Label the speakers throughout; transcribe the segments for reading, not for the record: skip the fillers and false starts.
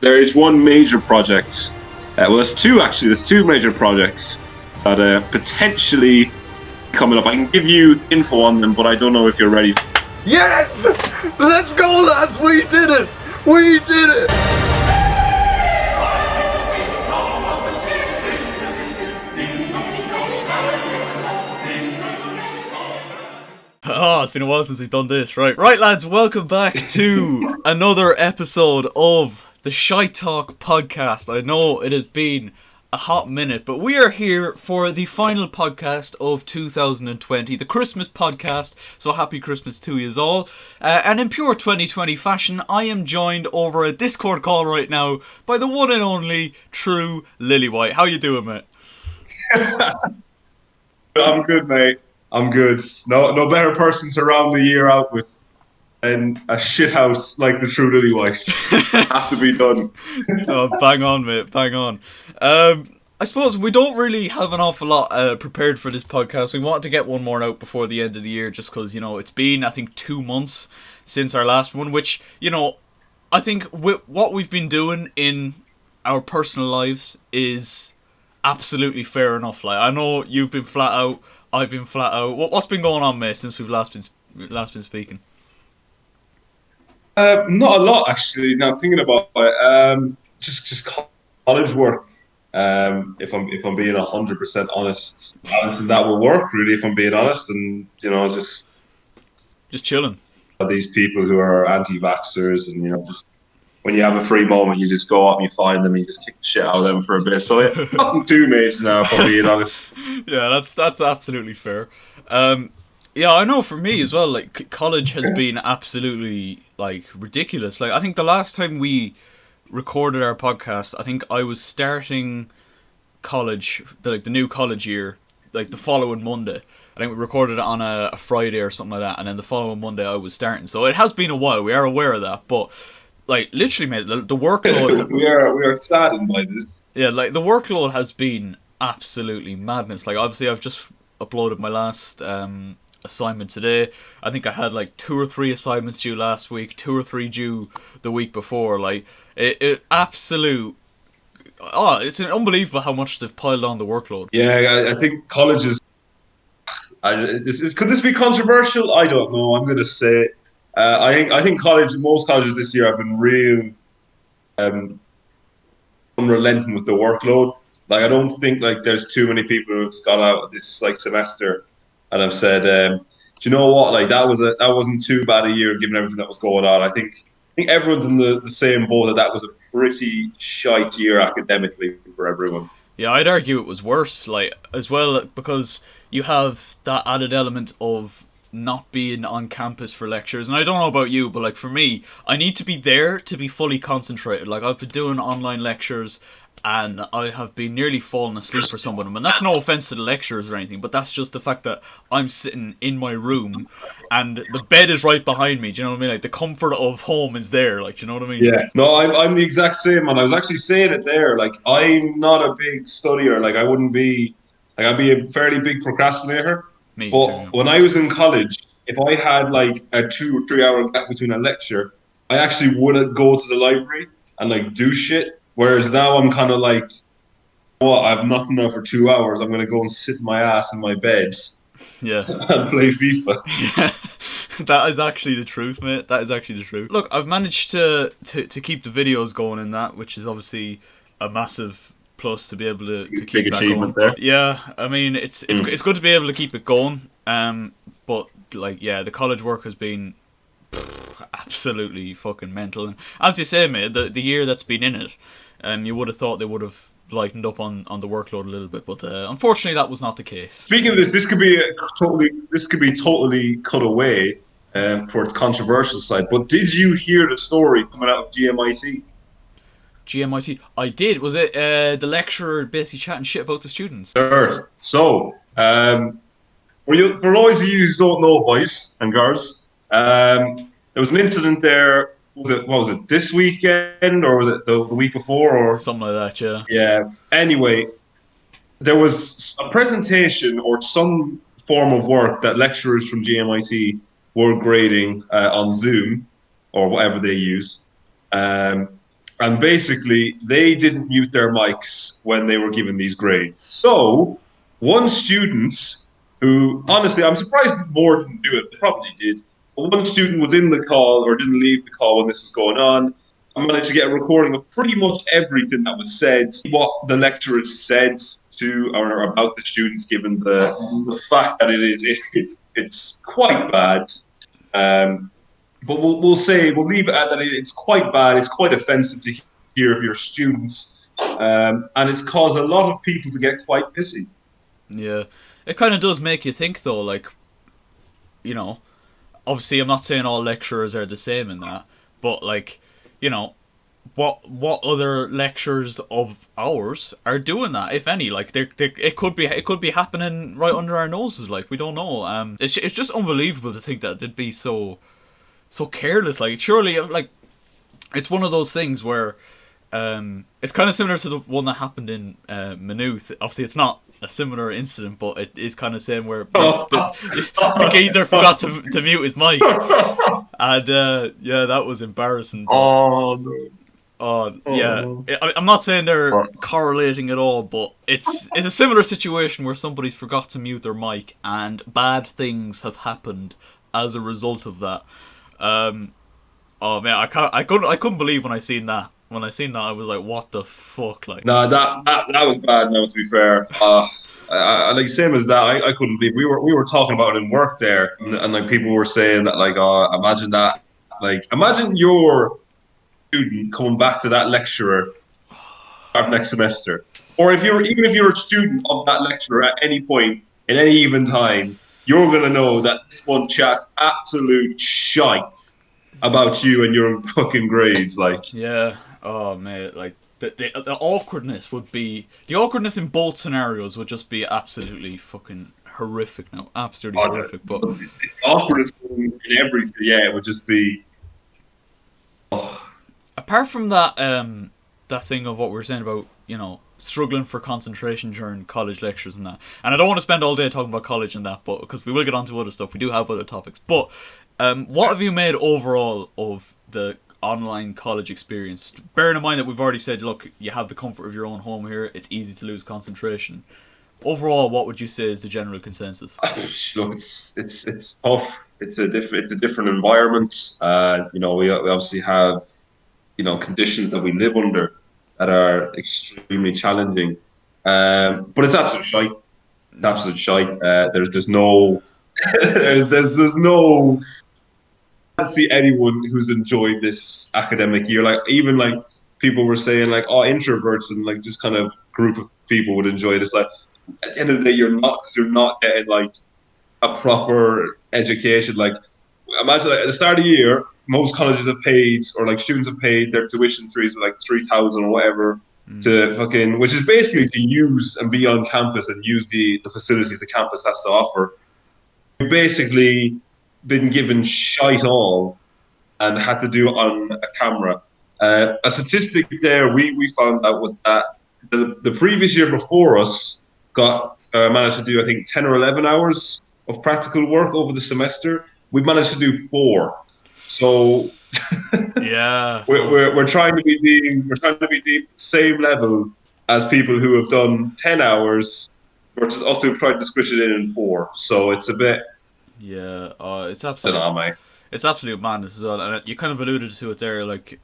Speaker 1: there is one major project. Well, there's two actually. There's two major projects that are potentially coming up. I can give you info on them, but I don't know if you're ready.
Speaker 2: Yes! Let's go, lads! We did it! We did it!
Speaker 3: Oh, it's been a while since we've done this. Right, lads, welcome back to another episode of the ShiteTalk podcast. I know it has been a hot minute, but we are here for the final podcast of 2020, the Christmas podcast. So happy Christmas to you all. And in pure 2020 fashion, I am joined over a Discord call right now by the one and only true Lillywhite. How you doing, mate?
Speaker 1: I'm good, mate. I'm good. No better person to round the year out with than a shithouse like the true Lillywhite. Have to be done.
Speaker 3: Oh, bang on, mate. Bang on. I suppose we don't really have an awful lot prepared for this podcast. We wanted to get one more out before the end of the year just because, it's been, I think, 2 months since our last one, which, I think what we've been doing in our personal lives is absolutely fair enough. Like, I know you've been flat out, I've been flat out. What's been going on, mate, since we've last been speaking?
Speaker 1: Not a lot, actually. Now I'm thinking about it. Just college work. If I'm being 100% honest, that will work. Really, if I'm being honest, and just
Speaker 3: chilling.
Speaker 1: These people who are anti-vaxxers, and just when you have a free moment, you just go out and you find them and you just kick the shit out of them for a bit. So yeah, nothing too major now, if I'm being honest.
Speaker 3: Yeah, that's absolutely fair. Yeah, I know for me as well, like, college has been absolutely, like, ridiculous. Like, I think the last time we recorded our podcast, I think I was starting college, the new college year, like, the following Monday. I think we recorded it on a Friday or something like that, and then the following Monday I was starting. So it has been a while, we are aware of that, but, like, literally, mate, the workload...
Speaker 1: we are saddened by this.
Speaker 3: Yeah, like, the workload has been absolutely madness. Like, obviously, I've just uploaded my last assignment today. I think I had like 2 or 3 assignments due last week, 2 or 3 due the week before. Like, it's unbelievable how much they've piled on the workload.
Speaker 1: Yeah, I think colleges. Could this be controversial? I don't know. I'm going to say, I think most colleges this year have been real unrelenting with the workload. Like, I don't think like there's too many people who've gone out this like semester and I've said, do you know what? Like, that wasn't too bad a year given everything that was going on. I think everyone's in the same boat that was a pretty shite year academically for everyone.
Speaker 3: Yeah, I'd argue it was worse, like, as well, because you have that added element of not being on campus for lectures. And I don't know about you, but like for me, I need to be there to be fully concentrated. Like, I've been doing online lectures and I have been nearly falling asleep for some of them. And that's no offence to the lecturers or anything, but that's just the fact that I'm sitting in my room and the bed is right behind me. Do you know what I mean? Like, the comfort of home is there. Like, do you know what I mean?
Speaker 1: Yeah. No, I'm the exact same, man. I was actually saying it there. Like, I'm not a big studier. Like, I wouldn't be... Like, I'd be a fairly big procrastinator.
Speaker 3: Me
Speaker 1: but
Speaker 3: too.
Speaker 1: When I was in college, if I had like a 2 or 3 hour gap between a lecture, I actually would go to the library and like do shit. Whereas now I'm kind of like, well, I have nothing now for 2 hours. I'm going to go and sit my ass in my bed.
Speaker 3: Yeah.
Speaker 1: And play FIFA.
Speaker 3: Yeah. That is actually the truth, mate. That is actually the truth. Look, I've managed to keep the videos going in that, which is obviously a massive plus to be able to keep
Speaker 1: big
Speaker 3: that
Speaker 1: achievement
Speaker 3: going.
Speaker 1: there.
Speaker 3: Yeah, I mean, it's good to be able to keep it going. But like, yeah, the college work has been absolutely fucking mental. And as you say, mate, the year that's been in it, you would have thought they would have lightened up on the workload a little bit, but unfortunately that was not the case.
Speaker 1: Speaking of this could be totally cut away for its controversial side. But did you hear the story coming out of GMIT?
Speaker 3: GMIT, I did. Was it the lecturer basically chatting shit about the students?
Speaker 1: Sure. So, for those of you who don't know, boys and girls, there was an incident there. What was it this weekend, or was it the week before, or
Speaker 3: something like that? Yeah.
Speaker 1: Yeah. Anyway, there was a presentation or some form of work that lecturers from GMIT were grading on Zoom or whatever they use, and And basically, they didn't mute their mics when they were given these grades. So, one student who, honestly, I'm surprised more didn't do it. They probably did. But one student was in the call or didn't leave the call when this was going on. I managed to get a recording of pretty much everything that was said, what the lecturers said to or about the students, given the fact that it's quite bad. But we'll leave it at that. It's quite bad. It's quite offensive to hear of your students, and it's caused a lot of people to get quite pissy.
Speaker 3: Yeah, it kind of does make you think though. Like, you know, obviously I'm not saying all lecturers are the same in that, but like, you know, what other lecturers of ours are doing that, if any? Like, it could be happening right under our noses. Like, we don't know. It's just unbelievable to think that they'd be so careless. Like, surely, like, it's one of those things where it's kind of similar to the one that happened in Maynooth. Obviously, it's not a similar incident, but it is kind of same where the geezer forgot to mute his mic, and yeah, that was embarrassing.
Speaker 1: Oh no.
Speaker 3: Yeah, I'm not saying they're correlating at all, but it's a similar situation where somebody's forgot to mute their mic and bad things have happened as a result of that. Oh man, I couldn't believe when I seen that. When I seen that, I was like, "What the fuck?" Like,
Speaker 1: No, that was bad. Now, to be fair, like same as that, I couldn't believe we were talking about it in work there, and like people were saying that like, oh, imagine that, like imagine your student coming back to that lecturer next semester, or even if you're a student of that lecturer at any point in any even time, you're gonna know that this one chats absolute shite about you and your fucking grades, like.
Speaker 3: yeah, oh man, like the awkwardness would be the awkwardness in both scenarios would just be absolutely fucking horrific now, absolutely horrific. But
Speaker 1: the awkwardness in everything, yeah, it would just be. Oh.
Speaker 3: Apart from that, that thing of what we were saying about, you know, struggling for concentration during college lectures and that, and I don't want to spend all day talking about college and that, but because we will get on to other stuff, we do have other topics. But what have you made overall of the online college experience? Bearing in mind that we've already said, look, you have the comfort of your own home here. It's easy to lose concentration. Overall, what would you say is the general consensus?
Speaker 1: Look, it's tough. It's a different environment. You know, we obviously have, you know, conditions that we live under that are extremely challenging. But it's absolute shite. It's absolute shite. There's no there's no. I don't see anyone who's enjoyed this academic year. Like even like people were saying like, oh, introverts and like just kind of group of people would enjoy this. Like at the end of the day, you're not, because you're not getting like a proper education. Like imagine like, at the start of the year, most colleges have paid, or like students have paid their tuition fees like 3,000 or whatever to fucking, which is basically to use and be on campus and use the facilities the campus has to offer. You've basically been given shite all and had to do it on a camera. A statistic there we found out was that the previous year before us got managed to do I think 10 or 11 hours of practical work over the semester. We managed to do 4. So
Speaker 3: yeah,
Speaker 1: we're trying to be the same level as people who have done 10 hours, versus also trying to squish it in 4. So it's a bit.
Speaker 3: yeah, it's
Speaker 1: I don't know, mate.
Speaker 3: it's absolute madness as well, and you kind of alluded to it there. Like,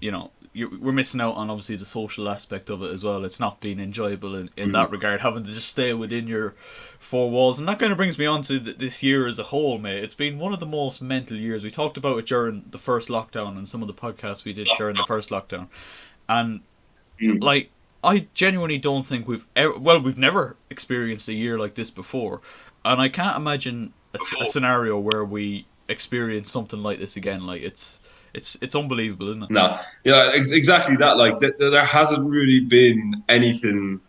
Speaker 3: you know, we're missing out on obviously the social aspect of it as well. It's not being enjoyable in that regard, having to just stay within your 4 walls, and that kind of brings me on to this year as a whole, mate. It's been one of the most mental years. We talked about it during the first lockdown and some of the podcasts we did during the first lockdown, and like, I genuinely don't think we've never experienced a year like this before, and I can't imagine a scenario where we experience something like this again. Like, it's unbelievable, isn't it?
Speaker 1: No, yeah, exactly that. Like, there hasn't really been anything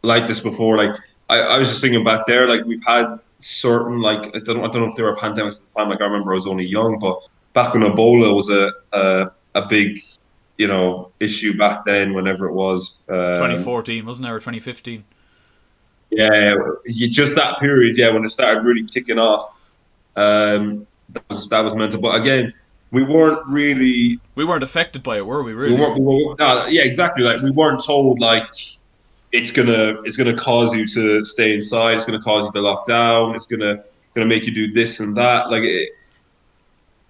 Speaker 1: like this before. Like, I was just thinking back there. Like, we've had certain, like, I don't know if there were pandemics at the time. Like, I remember I was only young, but back when Ebola was a big, you know, issue back then. Whenever it was,
Speaker 3: 2014, wasn't there, or 2015?
Speaker 1: Yeah, just that period. Yeah, when it started really kicking off, that was mental. But again, we weren't really
Speaker 3: We weren't affected by it, were we?
Speaker 1: we
Speaker 3: Really?
Speaker 1: weren't, we were, no, yeah, exactly. Like we weren't told like it's gonna cause you to stay inside. It's gonna cause you to lock down. It's gonna make you do this and that.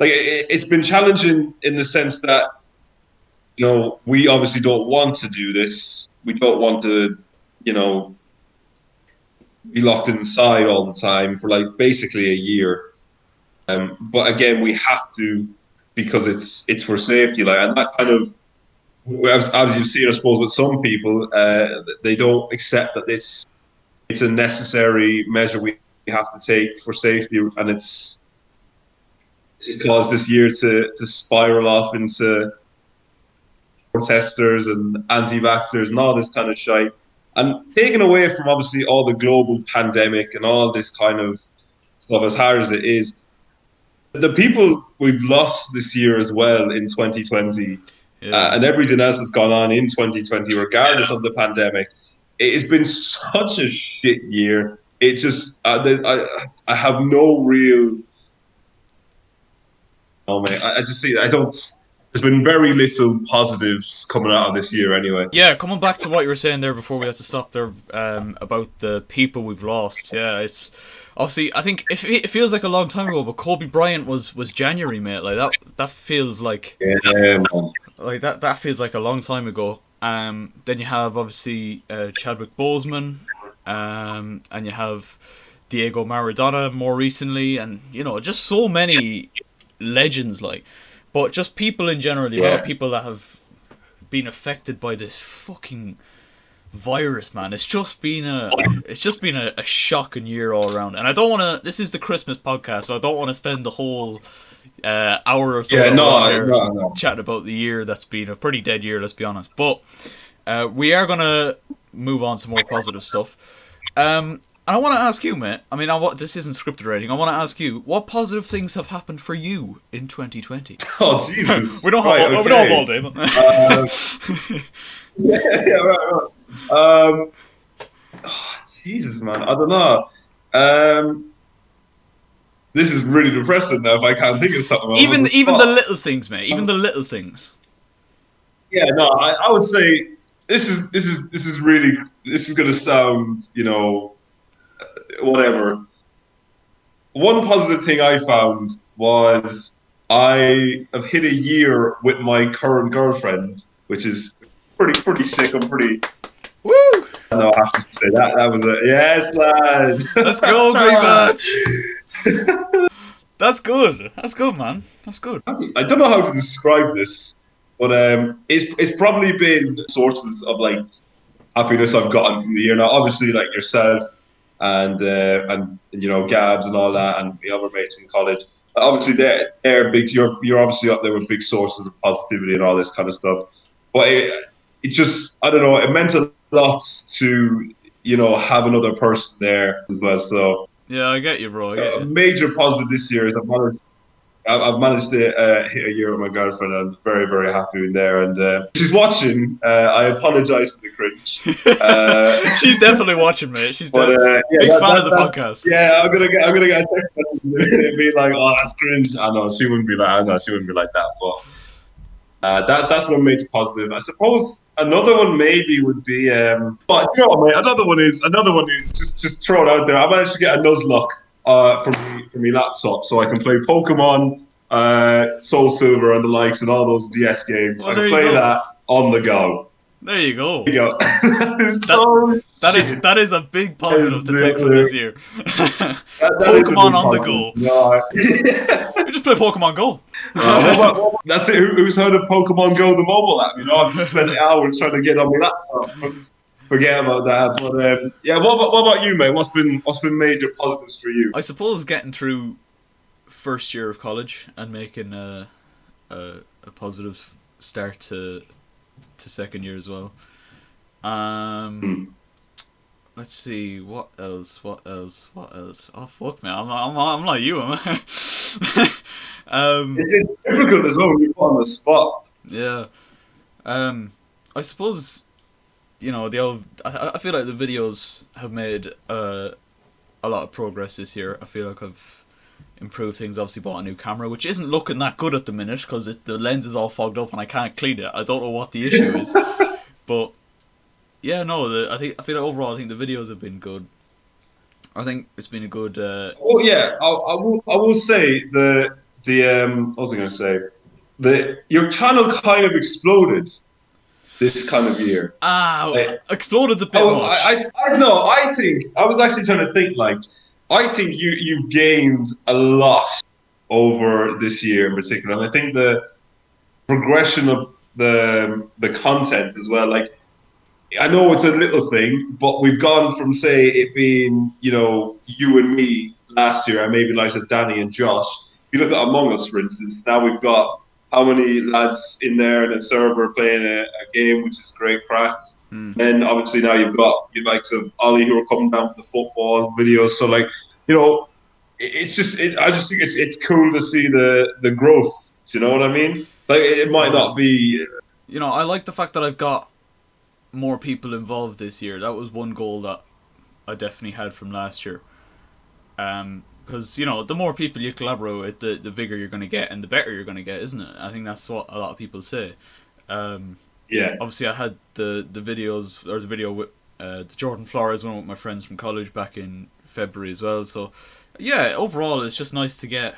Speaker 1: It's been challenging in the sense that we obviously don't want to do this. We don't want to you know be locked inside all the time for like basically a year. But again, we have to because it's for safety. Like and that kind of as you've seen, I suppose, with some people, they don't accept that it's a necessary measure we have to take for safety, and it's caused this year to spiral off into protesters and anti-vaxxers and all this kind of shite, and taken away from obviously all the global pandemic and all this kind of stuff. As hard as it is, the people we've lost this year as well in 2020.
Speaker 3: Yeah.
Speaker 1: And everything else that's gone on in 2020, regardless of the pandemic, it has been such a shit year. It just, I have no real. Oh man, I just see. I don't. There's been very little positives coming out of this year, anyway.
Speaker 3: Yeah, coming back to what you were saying there before we had to stop there, about the people we've lost. Yeah, it's obviously I think it feels like a long time ago, but Kobe Bryant was January, mate. Like that feels like
Speaker 1: Yeah, man.
Speaker 3: that feels like a long time ago. Then you have obviously Chadwick Boseman, and you have Diego Maradona more recently, and just so many legends like. But just people in general, the amount of people that have been affected by this fucking virus, man. It's just been a shocking year all around. And I don't want to. This is the Christmas podcast, so I don't want to spend the whole hour or so
Speaker 1: No.
Speaker 3: chatting about the year that's been a pretty dead year. Let's be honest. But we are gonna move on to more positive stuff. And I want to ask you, mate. I mean, this isn't scripted or anything. I want to ask you, what positive things have happened for you in 2020?
Speaker 1: Oh Jesus!
Speaker 3: we don't have all day. But...
Speaker 1: right. Jesus, man. I don't know. This is really depressing now. If I can't think of something,
Speaker 3: even the little things, mate. Even the little things.
Speaker 1: Yeah, no. I would say this is going to sound, whatever. One positive thing I found was I have hit a year with my current girlfriend, which is pretty sick. I'm pretty.
Speaker 3: Woo!
Speaker 1: No, I have to say that was a yes, lad.
Speaker 3: Let's go, Green Badge. That's good. That's good, man. That's good.
Speaker 1: I don't know how to describe this, but it's probably been sources of like happiness I've gotten from the year. Now, obviously, like yourself and Gabs and all that, and the other mates in college. Obviously, they're big. You're obviously up there with big sources of positivity and all this kind of stuff. But it just, I don't know, it meant a lot to have another person there as well. So
Speaker 3: yeah, I get you, bro. I get you.
Speaker 1: A major positive this year is I've managed to hit a year with my girlfriend. I'm very, very happy with there. And if she's watching, I apologise for the cringe.
Speaker 3: She's definitely watching, mate. She's big fan of the podcast.
Speaker 1: Yeah, I'm gonna get a text message and be like, "Oh, that's cringe." I know she wouldn't be like that, but that's one major positive. I suppose another one maybe would be, but mate, another one is just throw it out there. I managed to get a Nuzlocke from my laptop, so I can play Pokemon, Soul Silver, and the likes, and all those DS games.
Speaker 3: Well,
Speaker 1: I can play that on the go.
Speaker 3: There you go.
Speaker 1: There you go.
Speaker 3: That is a big positive to take from this year.
Speaker 1: Pokemon
Speaker 3: on the go.
Speaker 1: No.
Speaker 3: You just play Pokemon Go.
Speaker 1: That's it. Who's heard of Pokemon Go, the mobile app? I've just spent hours trying to get on my laptop. Forget about that. But yeah, what about you, mate? What's been major positives for you?
Speaker 3: I suppose getting through first year of college and making a positive start to second year as well. Let's see, what else? Oh fuck, man, I'm like you, am I?
Speaker 1: It's difficult as well when you're put on the spot.
Speaker 3: Yeah. I suppose I feel like the videos have made a lot of progress this year. I feel like improve things. Obviously bought a new camera, which isn't looking that good at the minute because the lens is all fogged up and I can't clean it. I don't know what the issue is, but yeah, no. I feel like overall, I think the videos have been good. I think it's been a good.
Speaker 1: Oh yeah, I will say what was I going to say? The Your channel kind of exploded this kind of year. Like,
Speaker 3: Exploded's a bit
Speaker 1: oh,
Speaker 3: much.
Speaker 1: I no, I think I was actually trying to think. Like, I think you've gained a lot over this year in particular, and I think the progression of the content as well. Like, I know it's a little thing, but we've gone from, say, it being, you and me last year, and maybe like Danny and Josh. If you look at Among Us, for instance, now we've got how many lads in there in a server playing a game, which is great crack.
Speaker 3: Hmm.
Speaker 1: Then obviously now you've got your likes of Ollie who are coming down for the football videos. So like, it's just, I just think it's cool to see the growth. Do you know what I mean? Like, it might
Speaker 3: Oh yeah.
Speaker 1: not be.
Speaker 3: I like the fact that I've got more people involved this year. That was one goal that I definitely had from last year. Because the more people you collaborate with, the bigger you're going to get and the better you're going to get, isn't it? I think that's what a lot of people say.
Speaker 1: Yeah.
Speaker 3: Obviously, I had the videos. There was a video with the Jordan Flores one with my friends from college back in February as well. So yeah, overall, it's just nice to get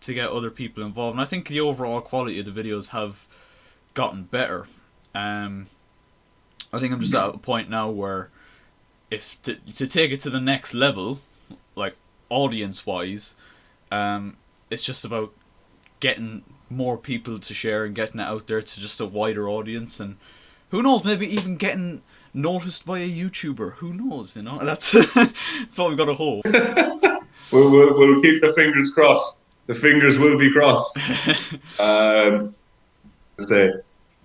Speaker 3: other people involved, and I think the overall quality of the videos have gotten better. I think I'm just at a point now where if to take it to the next level, like audience wise, it's just about getting more people to share and getting it out there to just a wider audience, and who knows, maybe even getting noticed by a YouTuber. Who knows? That's that's what we've got to hope.
Speaker 1: We'll keep the fingers crossed. The fingers will be crossed. Say.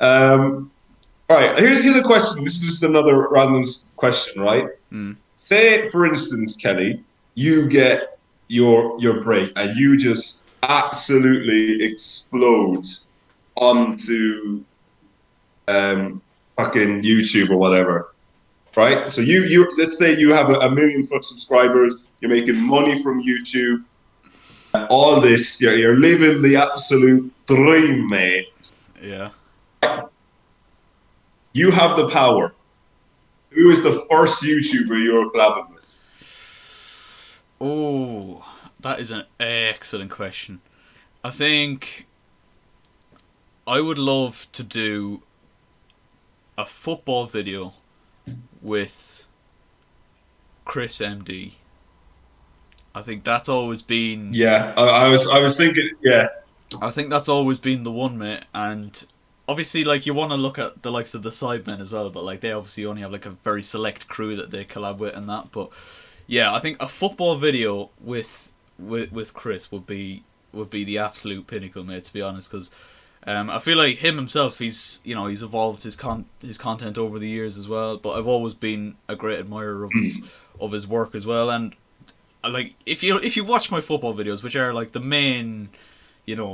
Speaker 1: All right. Here's the other question. This is just another random question, right?
Speaker 3: Mm.
Speaker 1: Say, for instance, Kelly, you get your break and you just absolutely explode onto fucking YouTube or whatever, right? So you let's say you have a million plus subscribers, you're making money from YouTube, all this, you're living the absolute dream, mate.
Speaker 3: Yeah.
Speaker 1: You have the power. Who is the first YouTuber you're collabing with?
Speaker 3: Oh, that is an excellent question. I think I would love to do a football video with Chris MD. I think that's always been.
Speaker 1: Yeah, I was thinking, yeah.
Speaker 3: I think that's always been the one, mate. And obviously, like, you want to look at the likes of the Sidemen as well, but like they obviously only have like a very select crew that they collab with and that. But yeah, I think a football video with Chris would be the absolute pinnacle, mate. To be honest, because I feel like him himself, he's evolved his content over the years as well. But I've always been a great admirer of his work as well. And like, if you watch my football videos, which are like the main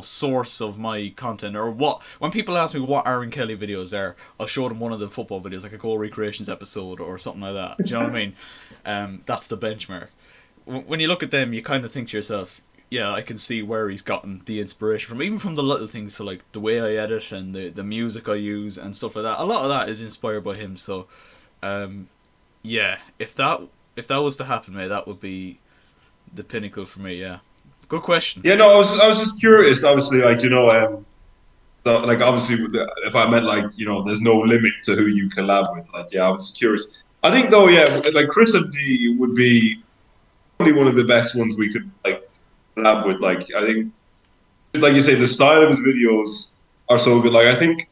Speaker 3: source of my content, or when people ask me what Aaron Kelly videos are, I'll show them one of the football videos, like a goal recreations episode or something like that. Do you know what I mean? That's the benchmark. When you look at them, you kind of think to yourself, yeah, I can see where he's gotten the inspiration from, even from the little things, so like the way I edit and the music I use and stuff like that. A lot of that is inspired by him. So, yeah, if that was to happen, mate, that would be the pinnacle for me. Yeah, good question.
Speaker 1: Yeah, no, I was just curious. Obviously, like, so, like, obviously, if I meant like, there's no limit to who you collab with. Like, yeah, I was curious. I think though, yeah, like Chris and D would be probably one of the best ones we could like collab with. Like, I think, like you say, the style of his videos are so good. Like, I think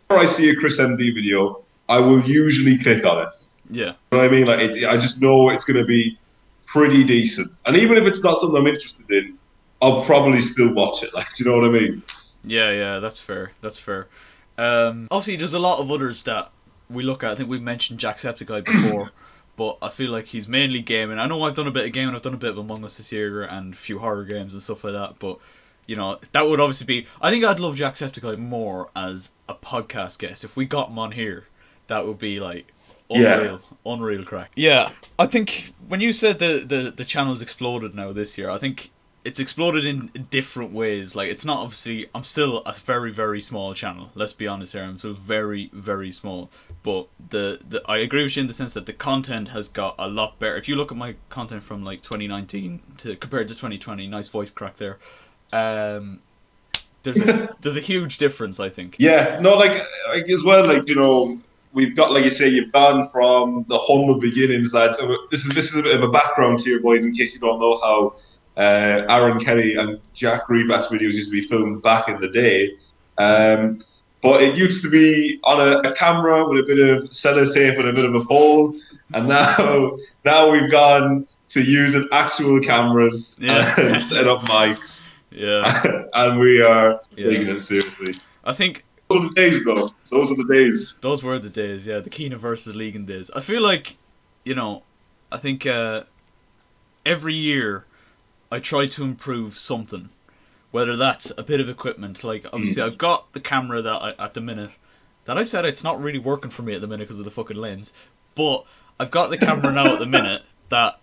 Speaker 1: whenever I see a Chris MD video, I will usually click on it.
Speaker 3: Yeah.
Speaker 1: You know what I mean? Like, I just know it's going to be pretty decent. And even if it's not something I'm interested in, I'll probably still watch it. Like, do you know what I mean?
Speaker 3: Yeah, that's fair. Obviously, there's a lot of others that we look at. I think we've mentioned Jacksepticeye before, but I feel like he's mainly gaming. I know I've done a bit of gaming. I've done a bit of Among Us this year and a few horror games and stuff like that. But that would obviously be. I think I'd love Jacksepticeye more as a podcast guest. If we got him on here, that would be like unreal crack. Yeah, I think when you said the channel's exploded now this year, I think it's exploded in different ways. Like, it's not obviously, I'm still a very, very small channel. Let's be honest here, I'm still very, very small. But I agree with you in the sense that the content has got a lot better. If you look at my content from like 2019 to compared to 2020, nice voice crack there. There's a huge difference, I think.
Speaker 1: Yeah, no, like as well, like, we've got, like you say, you've gone from the humble beginnings, lads. So this is a bit of a background to your boys in case you don't know how Aaron Kelly and Jack Reback's videos used to be filmed back in the day. But it used to be on a camera with a bit of sellotape and a bit of a pole, and now we've gone to using actual cameras and set up mics.
Speaker 3: Yeah.
Speaker 1: And we are taking it seriously.
Speaker 3: I think
Speaker 1: those are the days, though. Those are the days.
Speaker 3: Those were the days, yeah. The Keena versus Legan days. I feel like, I think every year I try to improve something. Whether that's a bit of equipment. Like, obviously, I've got the camera at the minute. That I said it's not really working for me at the minute because of the fucking lens. But I've got the camera now at the minute that,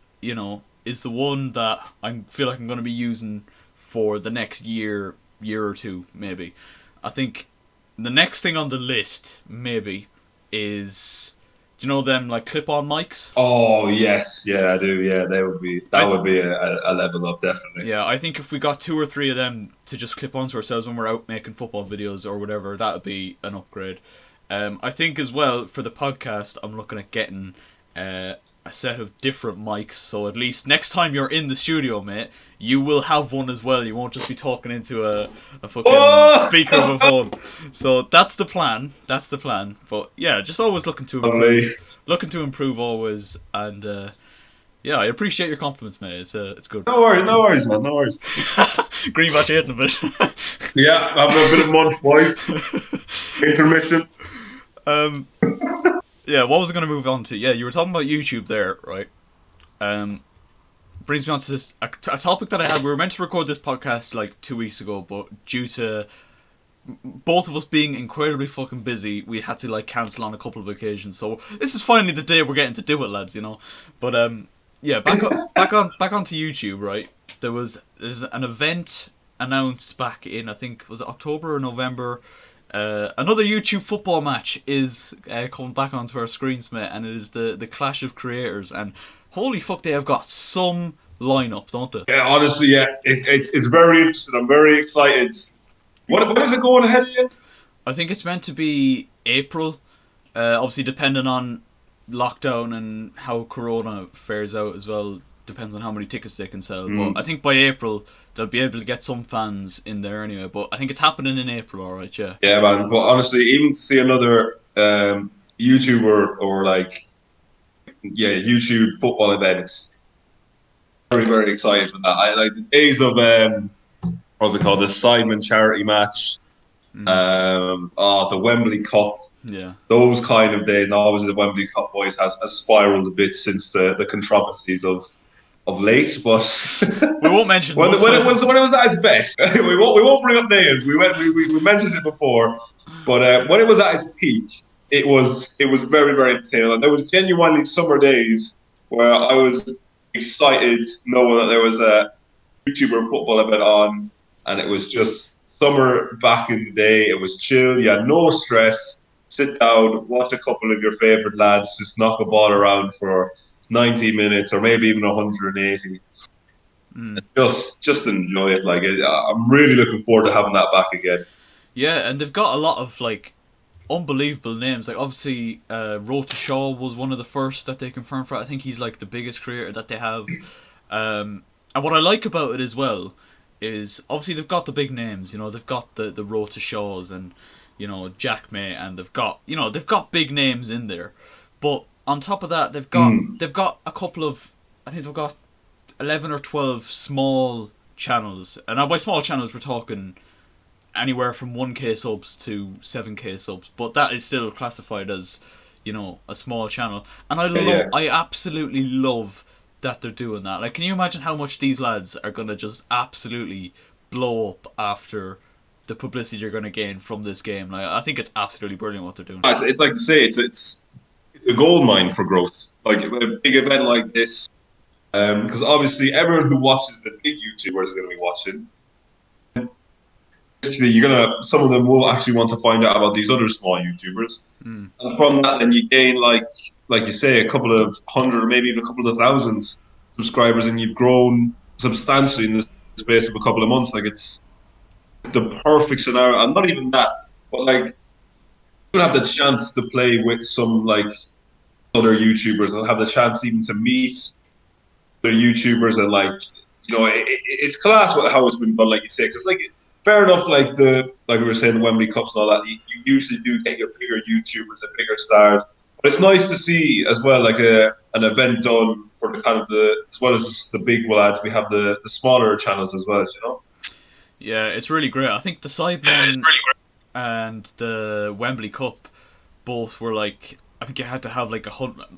Speaker 3: is the one that I feel like I'm going to be using for the next year or two, maybe. I think the next thing on the list, maybe, is, do you know them, like, clip-on mics?
Speaker 1: Oh, yes. Yeah, I do. Yeah, that would be a level up, definitely.
Speaker 3: Yeah, I think if we got 2 or 3 of them to just clip onto ourselves when we're out making football videos or whatever, that would be an upgrade. I think as well, for the podcast, I'm looking at getting a set of different mics, so at least next time you're in the studio, mate, you will have one as well. You won't just be talking into a fucking speaker of a phone. So that's the plan. But yeah, just always looking to improve always. And yeah, I appreciate your compliments, mate. It's good.
Speaker 1: No worries, man. No worries.
Speaker 3: Green batch 8 a bit.
Speaker 1: Yeah, having a bit of munch, boys. Intermission.
Speaker 3: Yeah, what was I going to move on to? Yeah, you were talking about YouTube there, right? Brings me on to this a topic that I had. We were meant to record this podcast like 2 weeks ago, but due to both of us being incredibly fucking busy, we had to like cancel on a couple of occasions. So this is finally the day we're getting to do it, lads. But yeah, back onto YouTube, right? There's an event announced back in, I think, was it October or November? Another YouTube football match is coming back onto our screens, mate, and it is the Clash of Creators, and holy fuck, they have got some lineup, don't they?
Speaker 1: Yeah, honestly, yeah, it's very interesting. I'm very excited. When is it going ahead again?
Speaker 3: I think it's meant to be April, obviously depending on lockdown and how Corona fares out as well. Depends on how many tickets they can sell. But I think by April they'll be able to get some fans in there anyway. But I think it's happening in April, alright, yeah.
Speaker 1: Yeah, man. But honestly, even to see another YouTuber or YouTube football events, very, very excited for that. I like the days of what's it called? The Simon charity match. The Wembley Cup.
Speaker 3: Yeah.
Speaker 1: Those kind of days. Now obviously the Wembley Cup boys has spiraled a bit since the controversies of late, but
Speaker 3: we won't mention
Speaker 1: when it was at its best. we won't bring up names. We mentioned it before, but when it was at its peak, it was very, very entertaining. And there was genuinely summer days where I was excited knowing that there was a YouTuber football event on, and it was just summer back in the day. It was chill. You had no stress. Sit down, watch a couple of your favourite lads just knock a ball around for 90 minutes or maybe even 180. Just enjoy it. Like, I'm really looking forward to having that back again.
Speaker 3: Yeah, and they've got a lot of like unbelievable names. Like obviously, Road to Shaw was one of the first that they confirmed for. I think he's like the biggest creator that they have. And what I like about it as well is obviously they've got the big names. They've got the Road to Shaws and Jack May, and they've got big names in there. But on top of that, they've got a couple of, I think they've got 11 or 12 small channels. And now by small channels we're talking anywhere from 1k subs to 7k subs, but that is still classified as a small channel. And I absolutely love that they're doing that. Like, can you imagine how much these lads are gonna just absolutely blow up after the publicity you're gonna gain from this game? Like, I think it's absolutely brilliant what they're doing.
Speaker 1: It's like to say it's a gold mine for growth. Like a big event like this, Because obviously everyone who watches the big YouTubers is going to be watching. Basically, some of them will actually want to find out about these other small YouTubers,
Speaker 3: Mm.
Speaker 1: and from that, then you gain like you say, a couple of hundred or maybe even a couple of thousand subscribers, and you've grown substantially in the space of a couple of months. Like it's the perfect scenario, and not even that, but like you have the chance to play with some like other YouTubers and have the chance even to meet other YouTubers and like it's class with how it's been done, like you say, because like fair enough, like we were saying the Wembley Cups and all that, you usually do get your bigger YouTubers and bigger stars, but it's nice to see as well like an event done for the kind of the as well as the big lads. We have the smaller channels as well, you know.
Speaker 3: Yeah, it's really great. I think the Sidemen and the Wembley Cup both were like, I think you had to have like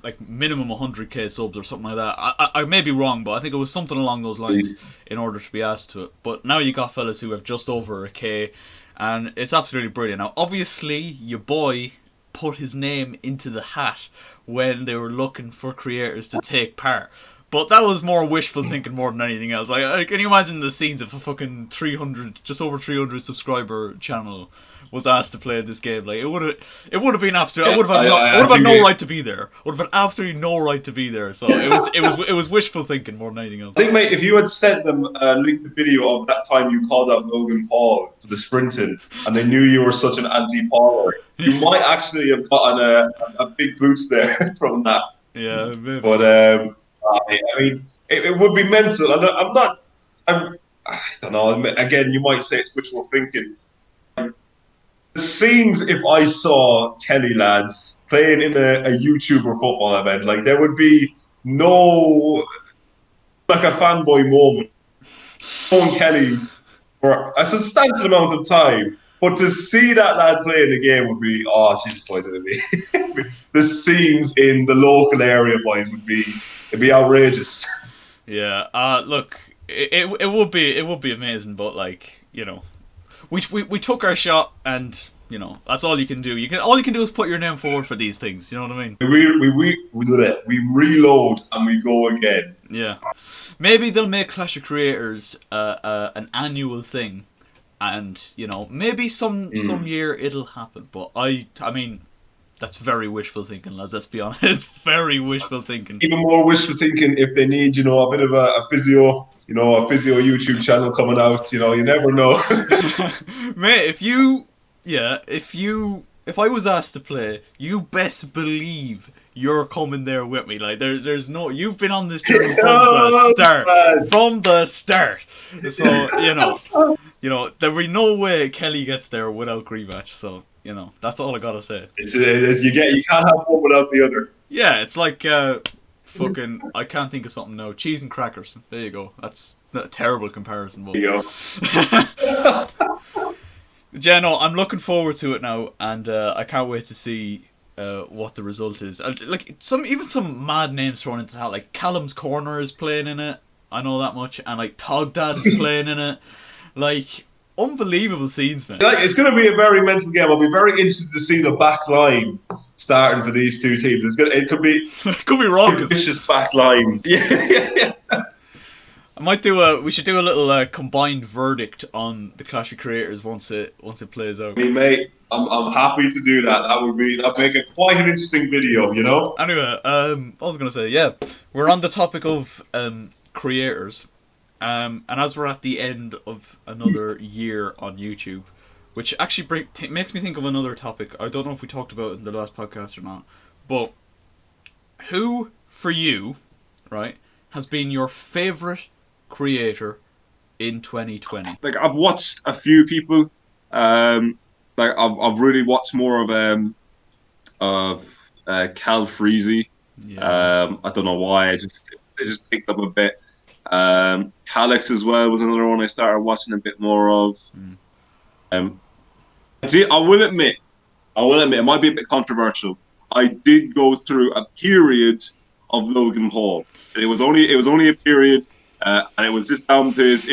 Speaker 3: like minimum 100k subs or something like that. I may be wrong, but I think it was something along those lines in order to be asked to it. But now you got fellas who have just over a k, and it's absolutely brilliant. Now, obviously, your boy put his name into the hat when they were looking for creators to take part. But that was more wishful thinking more than anything else. Can you imagine the scenes if a fucking 300, just over 300 subscriber channel was asked to play this game? Like it would have been absolute. I would have had no right to be there. I would have had absolutely no right to be there. So it was wishful thinking more than anything else.
Speaker 1: I think, mate, if you had sent them a linked video of that time you called out Logan Paul for the sprinting, and they knew you were such an anti-Pauler, you might actually have gotten a big boost there from that.
Speaker 3: Yeah, maybe.
Speaker 1: But I mean, it would be mental. I don't know. Again, you might say it's wishful thinking. The scenes if I saw Kelly lads playing in a YouTuber football event, like there would be no like a fanboy moment. Knowing Kelly for a substantial amount of time, but to see that lad play in the game would be she's pointing at me. The scenes in the local area, boys, it'd be outrageous.
Speaker 3: Yeah. Look, it would be amazing, but like we took our shot, and that's all you can do. All you can do is put your name forward for these things. You know what I mean?
Speaker 1: We reload and we go again.
Speaker 3: Yeah. Maybe they'll make Clash of Creators an annual thing, and maybe some year it'll happen. But I mean, that's very wishful thinking, lads. Let's be honest. It's very wishful thinking.
Speaker 1: Even more wishful thinking if they need, a bit of a physio, a physio YouTube channel coming out. You never know.
Speaker 3: Mate, if I was asked to play, you best believe you're coming there with me. Like there's no, you've been on this journey from the start. So there'll be no way Kelly gets there without rematch. So that's all I gotta say.
Speaker 1: You can't have one without the other.
Speaker 3: Yeah, it's like fucking. I can't think of something now. Cheese and crackers. There you go. That's a terrible comparison. But...
Speaker 1: There you go.
Speaker 3: Yeah, no, I'm looking forward to it now, and I can't wait to see what the result is. Like even some mad names thrown into that. Like Callum's Corner is playing in it. I know that much, and like Togdad is playing in it. Like unbelievable scenes, man.
Speaker 1: Like, it's going to be a very mental game. I'll be very interested to see the back line starting for these two teams. It could be
Speaker 3: it could be wrong.
Speaker 1: Vicious back line. Yeah.
Speaker 3: We should do a little combined verdict on the Clash of Creators once it plays out.
Speaker 1: I mean, mate, I'm happy to do that. That'd make it quite an interesting video,
Speaker 3: Anyway, I was gonna say, yeah, we're on the topic of creators, and as we're at the end of another year on YouTube, which actually makes me think of another topic. I don't know if we talked about it in the last podcast or not, but who for you, right, has been your favorite creator in 2020?
Speaker 4: Like I've watched a few people. Like I've really watched more of Cal Freezy.
Speaker 3: Yeah.
Speaker 4: I don't know why. It just picked up a bit. Calix as well was another one I started watching a bit more of. I will admit, it might be a bit controversial. I did go through a period of Logan Paul. It was only a period. And it was just down to his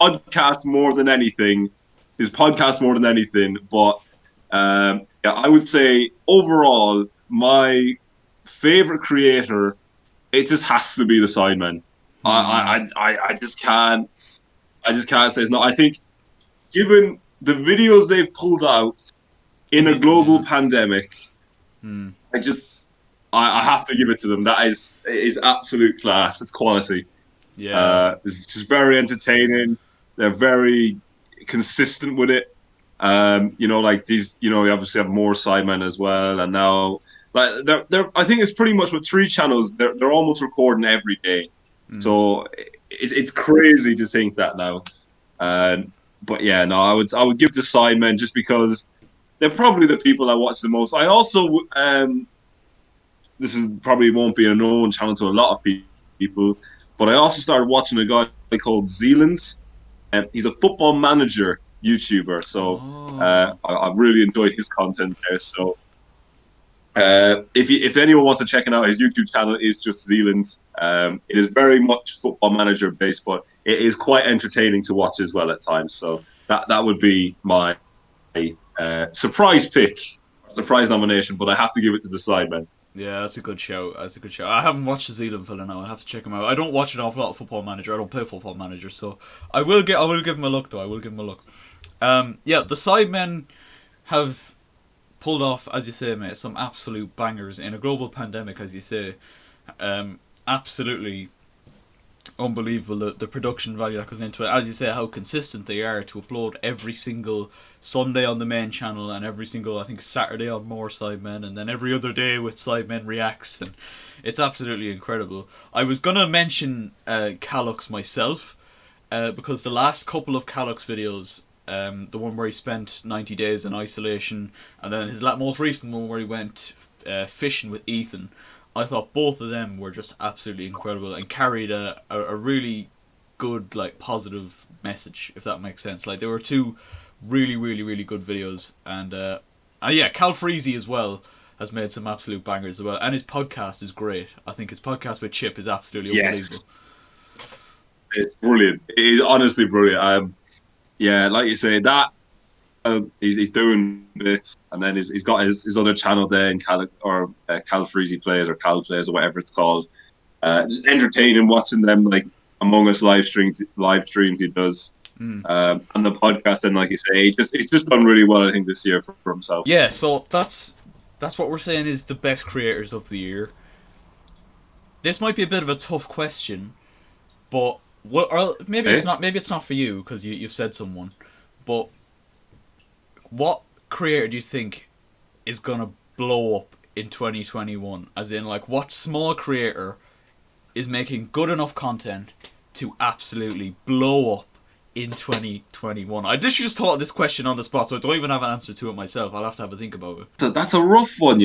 Speaker 4: podcast more than anything. But I would say overall, my favorite creator it just has to be the Sidemen.
Speaker 3: Mm.
Speaker 4: I just can't. I just can't say it's not. I think, given the videos they've pulled out in a global
Speaker 3: Yeah.
Speaker 4: pandemic,
Speaker 3: Mm.
Speaker 4: I have to give it to them. That is absolute class. It's quality.
Speaker 3: Yeah.
Speaker 4: It's just very entertaining. They're very consistent with it. Like these, you obviously have more Sidemen as well, and now like they're. I think it's pretty much with three channels. They're almost recording every day,
Speaker 3: Mm.
Speaker 4: so it's crazy to think that now. But yeah, no, I would give it to Sidemen just because they're probably the people I watch the most. I also this is probably won't be a known channel to a lot of people, but I also started watching a guy called Zealands. He's a football manager YouTuber, so
Speaker 3: Oh.
Speaker 4: I've really enjoyed his content there. So if anyone wants to check it out, his YouTube channel is just Zealand. It is very much football manager based, but it is quite entertaining to watch as well at times. So that would be my surprise pick, surprise nomination. But I have to give it to the Sidemen.
Speaker 3: Yeah, that's a good show. That's a good show. I haven't watched the Zealand fella now. I have to check him out. I don't watch an awful lot of Football Manager. I don't play Football Manager, so I will give him a look though. I will give him a look. Yeah, the Sidemen have pulled off, as you say, mate, some absolute bangers in a global pandemic, as you say. Absolutely unbelievable the production value that goes into it. As you say, how consistent they are to upload every single Sunday on the main channel and every single, I think, Saturday on more Sidemen, and then every other day with Sidemen Reacts, and it's absolutely incredible. I was gonna mention Calux myself, because the last couple of Calux videos, the one where he spent 90 days in isolation, and then his most recent one where he went fishing with Ethan, I thought both of them were just absolutely incredible and carried a really good, like, positive message, if that makes sense. Like, they were two really, really, really good videos, and yeah, Cal Freezy as well has made some absolute bangers as well, and his podcast is great. I think his podcast with Chip is absolutely unbelievable.
Speaker 4: Yes, it's brilliant. It is honestly brilliant. Yeah, like you say, that he's doing bits, and then he's got his other channel there in Cal Freezy Plays or Cal Plays or whatever it's called. Just entertaining watching them, like, Among Us live streams he does.
Speaker 3: Mm.
Speaker 4: And the podcast, then, like you say, he's just done really well, I think, this year for himself.
Speaker 3: Yeah, so that's what we're saying is the best creators of the year. This might be a bit of a tough question, but or maybe it's not. Maybe it's not for you because you've said someone. But what creator do you think is gonna blow up in 2021? As in, like, what small creator is making good enough content to absolutely blow up in 2021? I literally just thought of this question on the spot, so I don't even have an answer to it myself. I'll have to have a think about it.
Speaker 4: So that's a rough one,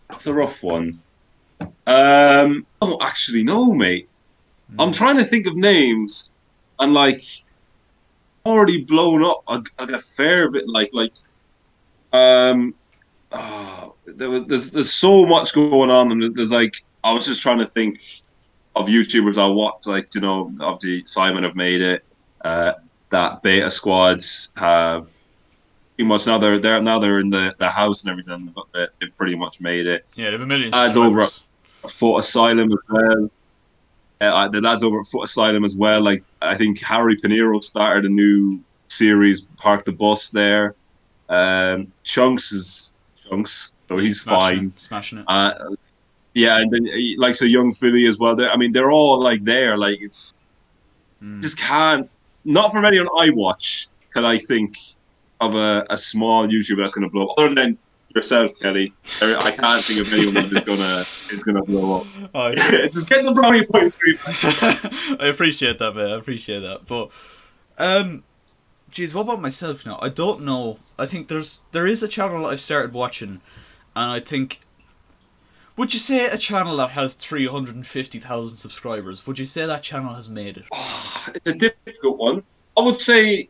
Speaker 4: That's a rough one. Oh, actually, no, mate. I'm trying to think of names, and, like, already blown up a fair bit. There's so much going on, and there's, like, I was just trying to think of YouTubers I watch, like, obviously Simon have made it. That Beta Squads have pretty much now they're in the house and everything, but they've pretty much made it.
Speaker 3: Yeah, there have been millions.
Speaker 4: Lads over at Foot Asylum as well. The lads over at Foot Asylum as well. Like, I think Harry Pinero started a new series, Park the Bus there. Chunks, so he's fine.
Speaker 3: Smashing it.
Speaker 4: Yeah, and then, like, so Young Philly as well. I mean, they're all, like, there. Like, it's just can't. Not from anyone I watch can I think of a small YouTuber that's going to blow up. Other than yourself, Kelly, I can't think of anyone that is gonna blow up.
Speaker 3: Oh, yeah.
Speaker 4: It's just getting the brownie points.
Speaker 3: I appreciate that, man. I appreciate that. But, geez, what about myself now? I don't know. I think there is a channel I've started watching, and I think. Would you say a channel that has 350,000 subscribers? Would you say that channel has made it?
Speaker 4: It's a difficult one. I would say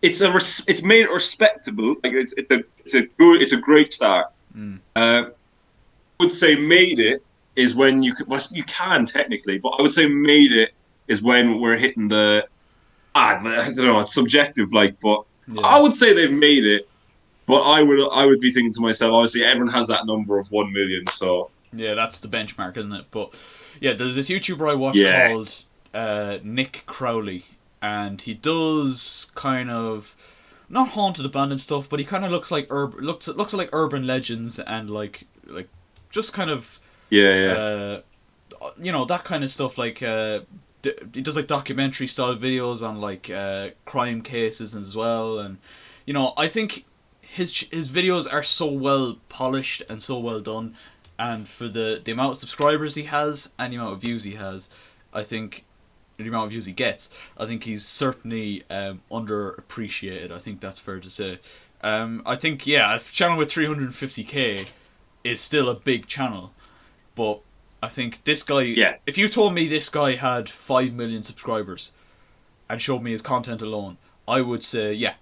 Speaker 4: it's made it respectable. Like, it's a great start. I would say made it is when you can technically, but I would say made it is when we're hitting the. I don't know. It's subjective, like, but yeah. I would say they've made it. But I would be thinking to myself, obviously everyone has that number of 1 million, so
Speaker 3: Yeah, that's the benchmark, isn't it? But yeah, there's this YouTuber I watch
Speaker 4: Yeah.
Speaker 3: called Nick Crowley, and he does kind of not haunted abandoned stuff, but he kind of looks like looks like urban legends and like just kind of
Speaker 4: Yeah.
Speaker 3: that kind of stuff. Like he does like documentary style videos on like crime cases as well, and I think his videos are so well polished and so well done, and for the amount of subscribers he has and the amount of views he has, I think the amount of views he gets, I think he's certainly underappreciated. I think that's fair to say. I think a channel with 350k is still a big channel, but I think this guy.
Speaker 4: Yeah.
Speaker 3: If you told me this guy had 5 million subscribers and showed me his content alone, I would say, yeah,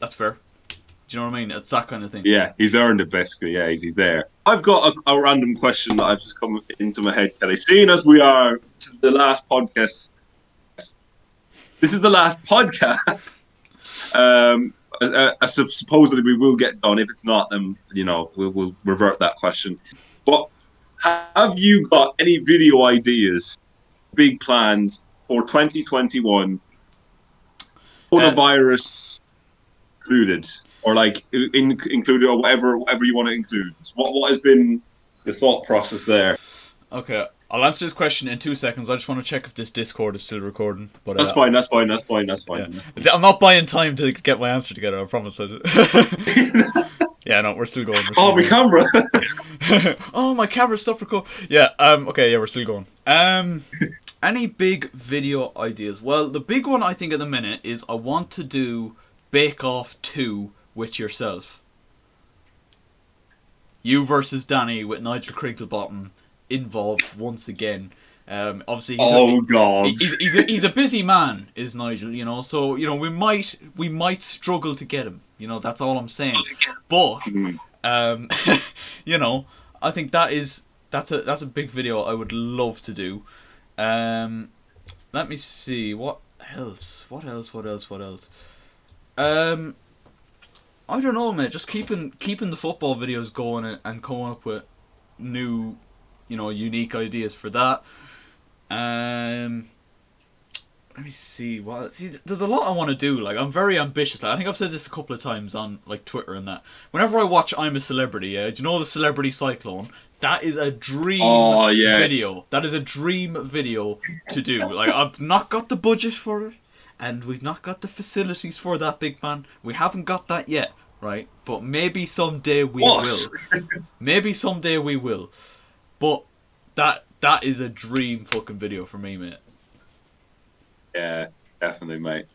Speaker 3: that's fair. Do you know what I mean? It's that kind of thing.
Speaker 4: Yeah, he's earned it basically. Yeah, he's there. I've got a random question that I've just come into my head, Kelly. Seeing as this is the last podcast. This is the last podcast. Supposedly we will get done. If it's not, then we'll revert that question. But have you got any video ideas, big plans for 2021? Coronavirus included, or like included, or whatever you want to include. What has been the thought process there?
Speaker 3: Okay, I'll answer this question in 2 seconds. I just want to check if this Discord is still recording. But
Speaker 4: That's fine.
Speaker 3: Yeah. I'm not buying time to get my answer together. I promise. Yeah, no, we're still going.
Speaker 4: My camera.
Speaker 3: Oh, my camera stopped recording. Yeah. Okay. Yeah, we're still going. Any big video ideas? Well, the big one I think at the minute is I want to do Bake Off 2 with yourself. You versus Danny with Nigel Crinklebottom involved once again. Obviously, he's a busy man, is Nigel. So we might struggle to get him. That's all I'm saying. But I think that's a big video I would love to do. Let me see what else. I don't know, mate. Just keeping the football videos going and coming up with new, unique ideas for that. Let me see. There's a lot I want to do. Like, I'm very ambitious. Like, I think I've said this a couple of times on like Twitter and that. Whenever I watch I'm a Celebrity, do you know the Celebrity Cyclone? That is a dream video. That is a dream video to do. Like, I've not got the budget for it, and we've not got the facilities for that, big man. We haven't got that yet, right? But maybe someday we will. Maybe someday we will. But that is a dream fucking video for me, mate.
Speaker 4: Yeah, definitely, mate.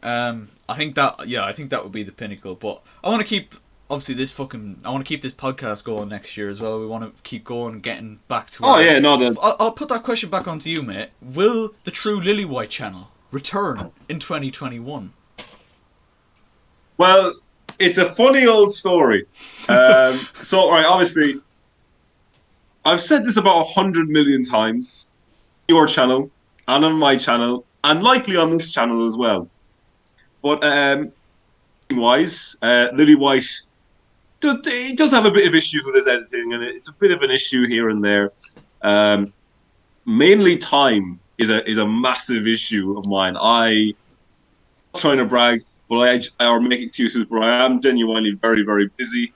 Speaker 3: I think that would be the pinnacle. But I want to keep I want to keep this podcast going next year as well. We want to keep going, getting back to.
Speaker 4: I'll
Speaker 3: put that question back onto you, mate. Will the True Lillywhite channel return in 2021?
Speaker 4: Well, it's a funny old story. Obviously, I've said this about 100 million times. Your channel, and on my channel, and likely on this channel as well. But Lillywhite, he does have a bit of issues with his editing, and it's a bit of an issue here and there. Mainly time is a massive issue of mine. I'm not trying to brag, or make excuses, but I am genuinely very, very busy.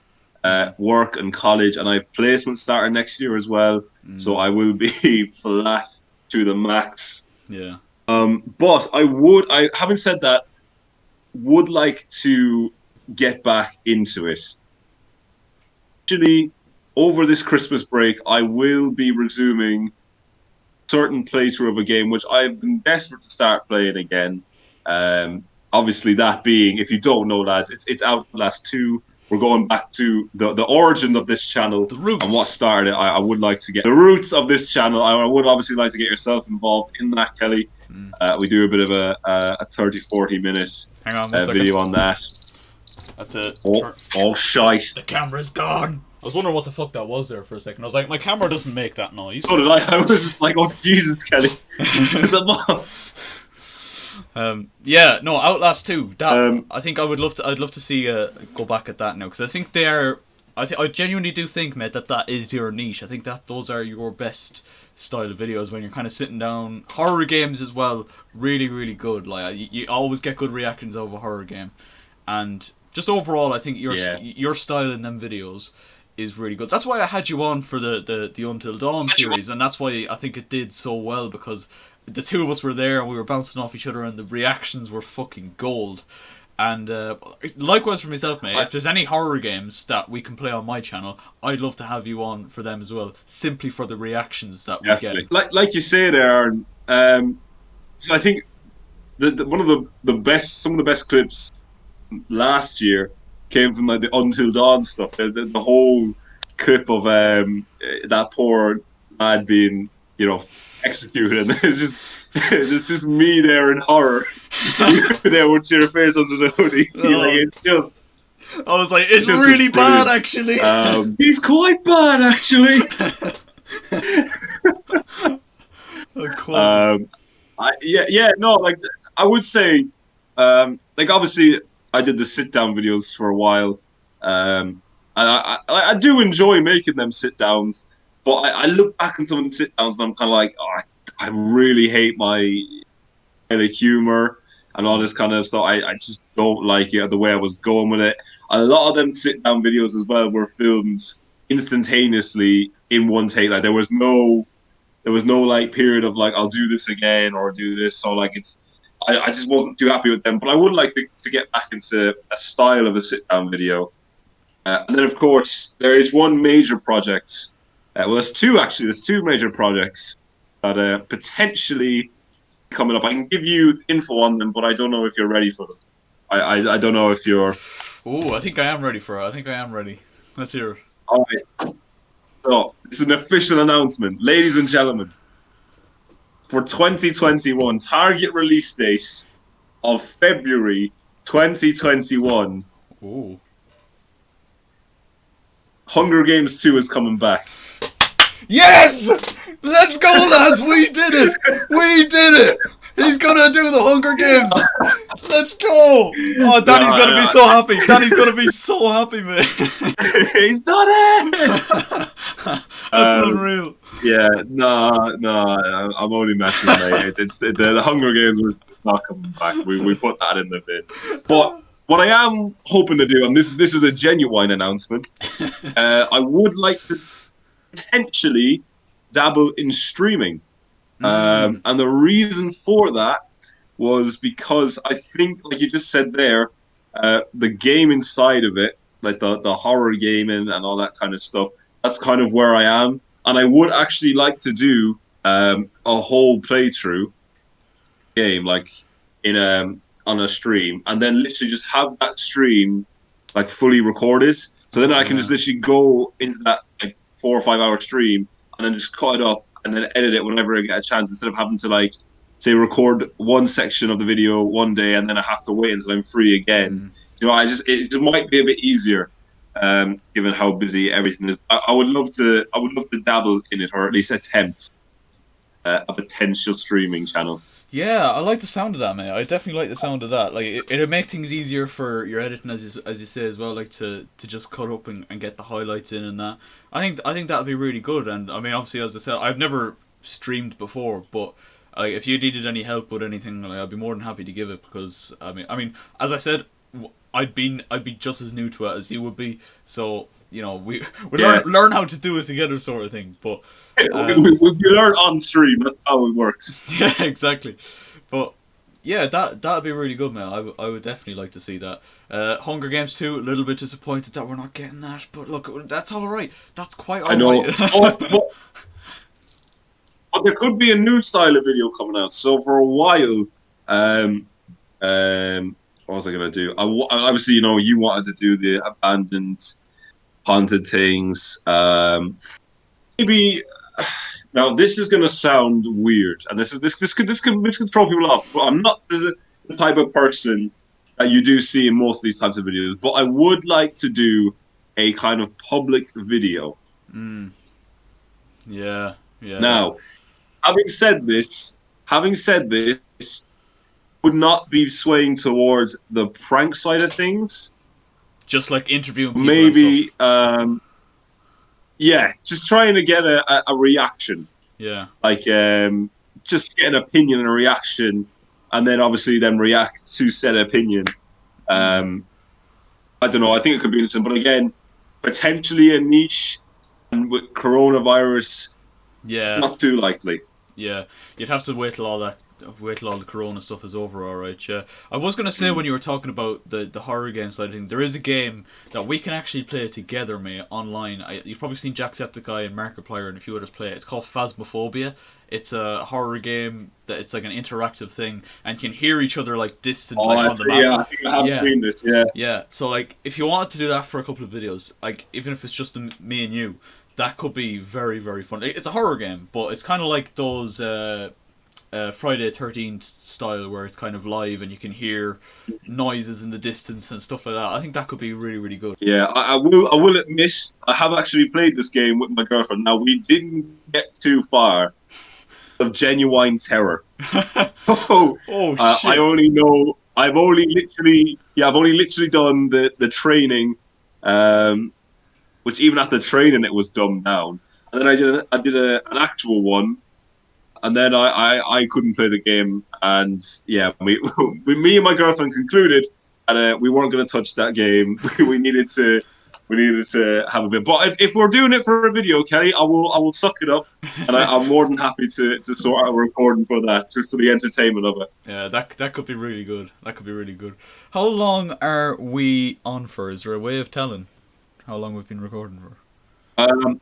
Speaker 4: Work and college, and I have placement starting next year as well. So I will be flat to the max.
Speaker 3: Yeah.
Speaker 4: But having said that, would like to get back into it. Actually, over this Christmas break, I will be resuming a certain playthrough of a game which I've been desperate to start playing again. Obviously, that being, if you don't know, lads, it's Outlast 2. We're going back to the origin of this channel and what started it. I would like to get the roots of this channel. I would obviously like to get yourself involved in that, Kelly. We do a bit of a 30-40 minute video on that.
Speaker 3: That's it.
Speaker 4: Oh, shite.
Speaker 3: The camera's gone. I was wondering what the fuck that was there for a second. I was like, my camera doesn't make that noise.
Speaker 4: So did I. I was just like, oh, Jesus, Kelly.
Speaker 3: Outlast 2. That I think I'd love to see go back at that now, because I think they're I genuinely do think, mate, that is your niche. I think that those are your best style of videos when you're kind of sitting down. Horror games as well, really, really good. Like you always get good reactions over a horror game, and just overall, I think
Speaker 1: Yeah.
Speaker 3: your style in them videos is really good. That's why I had you on for the Until Dawn series, and that's why I think it did so well, because the two of us were there and we were bouncing off each other, and the reactions were fucking gold. And likewise for myself, mate. If there's any horror games that we can play on my channel, I'd love to have you on for them as well, simply for the reactions that we
Speaker 4: Definitely.
Speaker 3: get.
Speaker 4: Like you say there, Aaron. So I think one of some of the best clips last year came from like the Until Dawn stuff. The whole clip of that poor lad being, executed. And it's just me there in horror. You there with your face under the hoodie. Like, it's just.
Speaker 3: I was like, it's
Speaker 4: just
Speaker 3: really bad,
Speaker 4: brilliant.
Speaker 3: actually.
Speaker 4: He's quite bad, actually. No, like I would say, like obviously I did the sit down videos for a while, and I do enjoy making them sit downs, but I look back on some of the sit downs and I'm kind of like, oh, I really hate my kind of humor and all this kind of stuff. I just don't like it the way I was going with it. A lot of them sit down videos as well were filmed instantaneously in one take. Like there was no like period of like I'll do this again or do this. So like I just wasn't too happy with them. But I would like to get back into a style of a sit down video. And then of course there is one major project. Well, there's two actually. There's two major projects that potentially coming up. I can give you info on them, but I don't know if you're ready for them. I don't know if you're.
Speaker 3: Oh, I think I am ready for it. I think I am ready. Let's hear it.
Speaker 4: All right. So, it's an official announcement. Ladies and gentlemen, for 2021, target release date of February 2021,
Speaker 3: Ooh.
Speaker 4: Hunger Games 2 is coming back.
Speaker 2: Yes! Let's go, lads! We did it! We did it! He's gonna do the Hunger Games! Let's go!
Speaker 3: Oh, Danny's gonna be so happy. Danny's gonna be so happy, man.
Speaker 4: He's done it!
Speaker 3: That's unreal.
Speaker 4: Yeah, no, I'm only messing, mate. The Hunger Games was not coming back. We put that in the bin. But what I am hoping to do, and this is a genuine announcement, I would like to potentially dabble in streaming. And the reason for that was because I think, like you just said there, the gaming side of it, like the horror gaming and all that kind of stuff, that's kind of where I am. And I would actually like to do a whole playthrough game, like on a stream, and then literally just have that stream like fully recorded. So then I can just literally go into that like 4 or 5 hour stream and then just cut it up and then edit it whenever I get a chance, instead of having to like say record one section of the video one day and then I have to wait until I'm free again. You know, it just might be a bit easier, given how busy everything is. I would love to dabble in it, or at least attempt a potential streaming channel.
Speaker 3: Yeah, I like the sound of that, mate. I definitely like the sound of that. Like, it'd make things easier for your editing, as you say as well. Like to just cut up and get the highlights in and that. I think that'd be really good. And I mean, obviously, as I said, I've never streamed before, but if you needed any help with anything, like, I'd be more than happy to give it, because I mean, as I said, I'd be just as new to it as you would be. So you know, we learn how to do it together, sort of thing. But
Speaker 4: we learn on stream. That's how it works.
Speaker 3: yeah, exactly. But yeah, that'd be really good, man. I would definitely like to see that. Hunger Games 2, a little bit disappointed that we're not getting that, but look, that's all right. That's quite all right.
Speaker 4: I know. But there could be a new style of video coming out. So for a while, what was I gonna do? Obviously, you know, you wanted to do the abandoned, haunted things. Maybe now this is gonna sound weird, and this could throw people off. But I'm not the type of person that you do see in most of these types of videos. But I would like to do a kind of public video.
Speaker 3: Yeah.
Speaker 4: Now, having said this, would not be swaying towards the prank side of things.
Speaker 3: Just like interviewing people and
Speaker 4: maybe
Speaker 3: stuff.
Speaker 4: yeah, just trying to get a reaction,
Speaker 3: Yeah.
Speaker 4: like just get an opinion and a reaction, and then obviously then react to said opinion. Um, I don't know. I think it could be interesting, but again, potentially a niche, and with coronavirus,
Speaker 3: Yeah.
Speaker 4: not too likely.
Speaker 3: Yeah, you'd have to wait till all the Corona stuff is over. All right, yeah. I was gonna say when you were talking about the horror game side of things, there is a game that we can actually play together, mate, online. You've probably seen Jacksepticeye and Markiplier and a few others play it. It's called Phasmophobia. It's a horror game that it's like an interactive thing, and you can hear each other like distant,
Speaker 4: Oh,
Speaker 3: like on the map.
Speaker 4: yeah, I think I have
Speaker 3: Yeah,
Speaker 4: seen this. Yeah.
Speaker 3: yeah. So like, if you wanted to do that for a couple of videos, like even if it's just me and you, that could be very, very fun. It's a horror game, but it's kind of like those Friday the 13th style where it's kind of live and you can hear noises in the distance and stuff like that. I think that could be really, really good.
Speaker 4: Yeah, I will admit I have actually played this game with my girlfriend. Now we didn't get too far of genuine terror. Oh,
Speaker 3: Oh
Speaker 4: I
Speaker 3: shit!
Speaker 4: only know I've only literally done the training, which even after training it was dumbed down. And then an actual one, and then I couldn't play the game, and yeah, me and my girlfriend concluded that we weren't going to touch that game. We needed to have a bit. But if we're doing it for a video, Kelly, I will suck it up, and I'm more than happy to sort out a recording for that, just for the entertainment of it.
Speaker 3: Yeah, that could be really good. That could be really good. How long are we on for? Is there a way of telling how long we've been recording for?
Speaker 4: Um,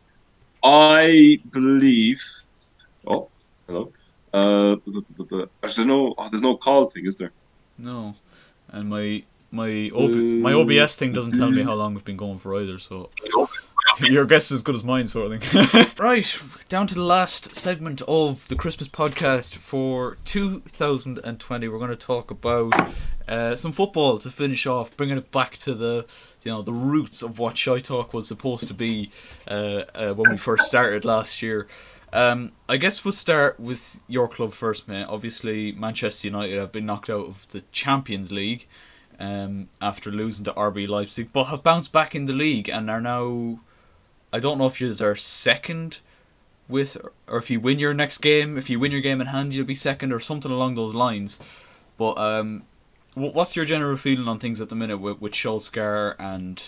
Speaker 4: I believe. Oh, hello. There's no call thing, is there?
Speaker 3: No, and my OBS thing doesn't tell me how long we've been going for either. So your guess is as good as mine, sort of thing. Right, down to the last segment of the Christmas podcast for 2020. We're going to talk about some football to finish off, bringing it back to the roots of what ShiteTalk was supposed to be when we first started last year. I guess we'll start with your club first, mate. Obviously, Manchester United have been knocked out of the Champions League after losing to RB Leipzig, but have bounced back in the league and are now. I don't know if you're second with, or if you win your next game. If you win your game in hand, you'll be second, or something along those lines. But what's your general feeling on things at the minute with Solskjaer and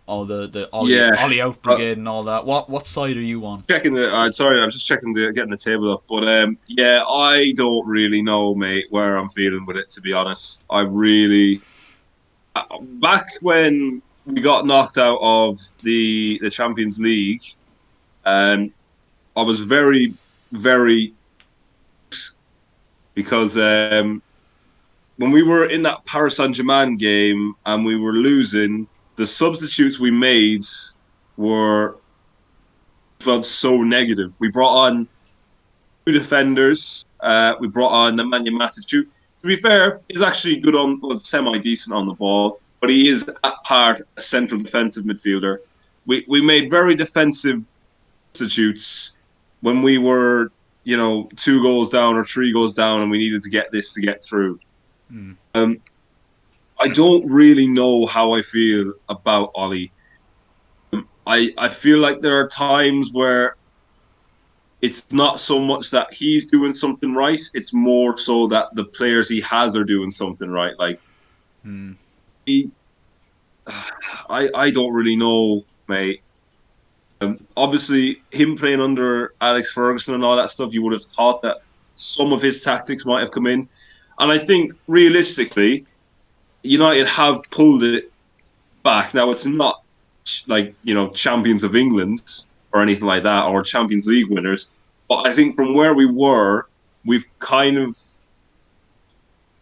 Speaker 3: all the Ollie out brigade and all that? What side are you on?
Speaker 4: Checking the. Sorry, I'm just checking getting the table up. But yeah, I don't really know, mate, where I'm feeling with it. To be honest, I really back when we got knocked out of the Champions League, I was very, very because when we were in that Paris Saint-Germain game and we were losing, the substitutes we made were felt so negative. We brought on two defenders. We brought on Nemanja Matic. To be fair, he's actually good semi-decent on the ball, but he is at part a central defensive midfielder. We made very defensive substitutes when we were, 2 goals down or 3 goals down, and we needed to get this to get through. I don't really know how I feel about Ollie. I feel like there are times where it's not so much that he's doing something right; it's more so that the players he has are doing something right. Like I don't really know, mate. Obviously, him playing under Alex Ferguson and all that stuff, you would have thought that some of his tactics might have come in. And I think, realistically, United have pulled it back. Now, it's not like, champions of England or anything like that, or Champions League winners. But I think from where we were, we've kind of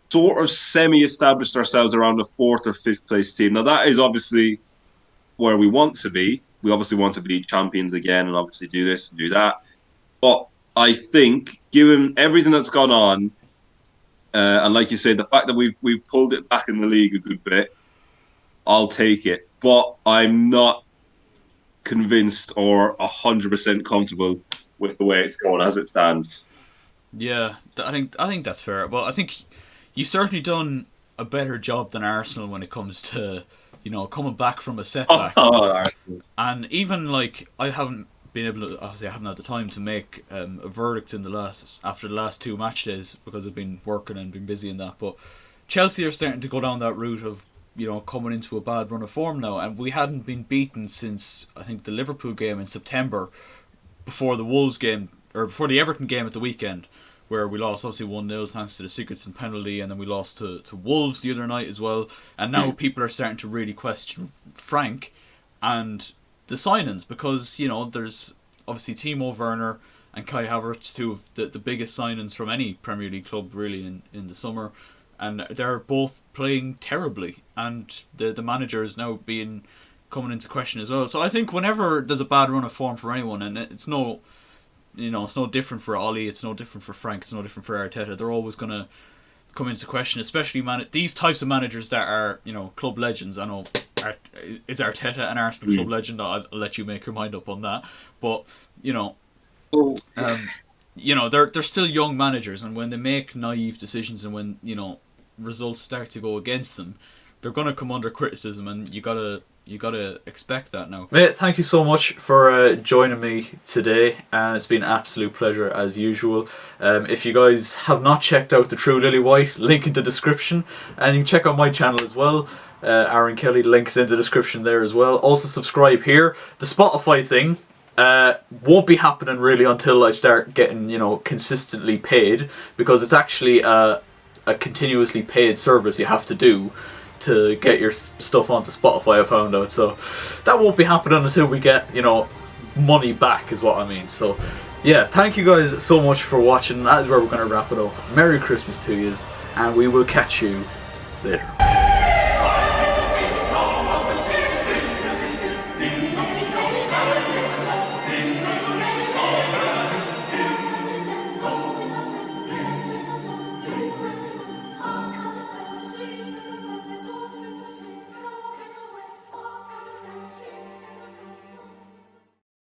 Speaker 4: sort of semi-established ourselves around the 4th or 5th place team. Now, that is obviously where we want to be. We obviously want to be champions again and obviously do this and do that. But I think, given everything that's gone on, and like you say, the fact that we've pulled it back in the league a good bit, I'll take it. But I'm not convinced or 100% comfortable with the way it's going as it stands.
Speaker 3: Yeah, I think that's fair. Well, I think you've certainly done a better job than Arsenal when it comes to coming back from a setback.
Speaker 1: Arsenal.
Speaker 3: And even like I haven't been able to, obviously I haven't had the time to make a verdict after the last 2 match days because I've been working and been busy in that. But Chelsea are starting to go down that route of coming into a bad run of form now, and we hadn't been beaten since I think the Liverpool game in September, before the Wolves game or before the Everton game at the weekend, where we lost obviously 1-0 thanks to the Sigurdsson penalty, and then we lost to Wolves the other night as well. And now people are starting to really question Frank and the signings, because there's obviously Timo Werner and Kai Havertz, two of the biggest signings from any Premier League club really in the summer, and they're both playing terribly, and the manager is now coming into question as well. So I think whenever there's a bad run of form for anyone, and it's no different for Ollie, it's no different for Frank, it's no different for Arteta, they're always going to come into question, especially these types of managers that are club legends. I know is Arteta an Arsenal club legend? I'll let you make your mind up on that, but they're still young managers, and when they make naive decisions and when results start to go against them, they're going to come under criticism, and you gotta expect that now. Mate, thank you so much for joining me today, and it's been an absolute pleasure as usual. If you guys have not checked out the True Lily White, link in the description, and you can check out my channel as well. Aaron Kelly, links in the description there as well. Also subscribe here. The Spotify thing won't be happening really until I start getting consistently paid, because it's actually a continuously paid service you have to do to get your stuff onto Spotify, I found out. So that won't be happening until we get money back, is what I mean. So yeah, thank you guys so much for watching. That is where we're going to wrap it up. Merry Christmas to you, and we will catch you later.